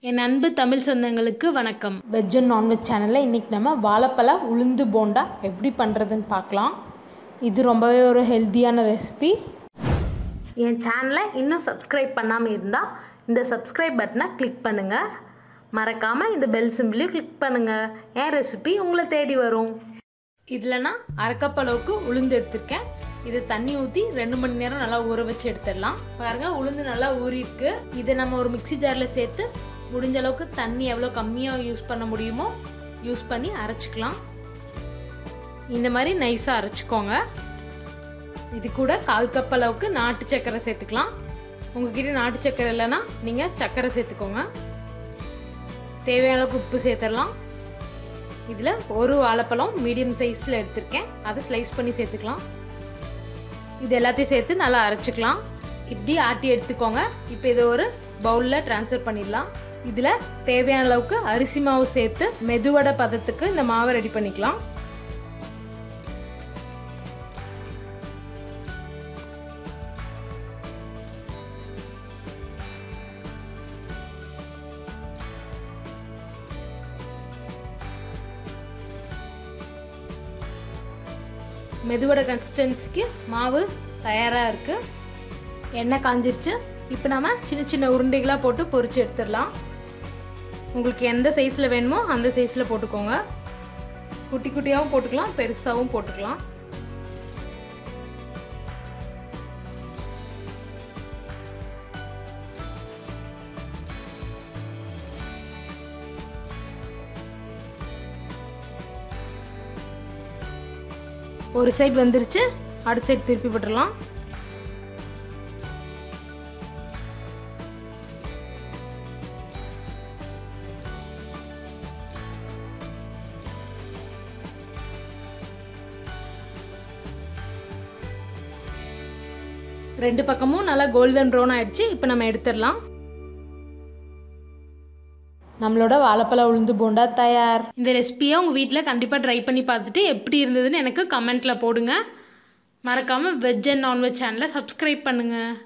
என் அன்பு தமிழ் சொந்தங்களுக்கு வணக்கம். வெஜ் அண்ட் நான்வெஜ் சேனலில் இன்றைக்கி நம்ம வாழைப்பழ உளுந்து போண்டா எப்படி பண்ணுறதுன்னு பார்க்கலாம். இது ரொம்பவே ஒரு ஹெல்த்தியான ரெசிபி. என் சேனலை இன்னும் சப்ஸ்கிரைப் பண்ணாமல் இருந்தால் இந்த சப்ஸ்கிரைப் பட்டனை கிளிக் பண்ணுங்கள். மறக்காமல் இந்த பெல் சிம்பிளையும் கிளிக் பண்ணுங்கள். என் ரெசிபி உங்களை தேடி வரும். இதில் நான் அரைக்கப் அளவுக்கு உளுந்து எடுத்திருக்கேன். இதை தண்ணி ஊற்றி 2 மணி நேரம் நல்லா ஊற வச்சு எடுத்துடலாம். பாருங்கள், உளுந்து நல்லா ஊறிருக்கு. இதை நம்ம ஒரு மிக்சி ஜாரில் சேர்த்து முடிஞ்ச அளவுக்கு தண்ணி எவ்வளோ கம்மியாக யூஸ் பண்ண முடியுமோ யூஸ் பண்ணி அரைச்சிக்கலாம். இந்த மாதிரி நைஸாக அரைச்சிக்கோங்க. இது கூட 1/4 கப் அளவுக்கு நாட்டு சர்க்கரை சேர்த்துக்கலாம். உங்ககிட்ட நாட்டு சர்க்கரை இல்லைன்னா நீங்கள் சர்க்கரை சேர்த்துக்கோங்க. தேவையான அளவுக்கு உப்பு சேர்த்துடலாம். இதில் ஒரு வாழைப்பழம் மீடியம் சைஸில் எடுத்திருக்கேன், அதை ஸ்லைஸ் பண்ணி சேர்த்துக்கலாம். இது எல்லாத்தையும் சேர்த்து நல்லா அரைச்சிக்கலாம். இப்படி ஆட்டி எடுத்துக்கோங்க. இப்போ இதை ஒரு பவுலில் ட்ரான்ஸ்ஃபர் பண்ணிடலாம். இதில் தேவையான அளவுக்கு அரிசி மாவு சேர்த்து மெதுவடை பதத்துக்கு இந்த மாவை ரெடி பண்ணிக்கலாம். மெதுவடை கன்சிஸ்டன்சிக்கு மாவு தயாராக இருக்குது. எண்ணெய் காஞ்சிருச்சு. இப்போ நம்ம சின்ன சின்ன உருண்டைகளாக போட்டு பொரிச்சு எடுத்துடலாம். உங்களுக்கு எந்த சைஸில் வேணுமோ அந்த சைஸில் போட்டுக்கோங்க. குட்டி குட்டியாகவும் போட்டுக்கலாம், பெருசாகவும் போட்டுக்கலாம். ஒரு சைடு வந்துருச்சு, அடுத்த சைடு திருப்பி போட்டுடலாம். ரெண்டு பக்கமும் நல்லா கோல்டன் ப்ரௌன் ஆயிடுச்சு. இப்போ நம்ம எடுத்துடலாம். நம்மளோட வாழைப்பழ உளுந்து போண்டா தயார். இந்த ரெசிபியை உங்கள் வீட்டில் கண்டிப்பாக ட்ரை பண்ணி பார்த்துட்டு எப்படி இருந்ததுன்னு எனக்கு கமெண்ட்டில் போடுங்க. மறக்காமல் வெஜ் அண்ட் நான்வெஜ் சேனலை சப்ஸ்கிரைப் பண்ணுங்கள்.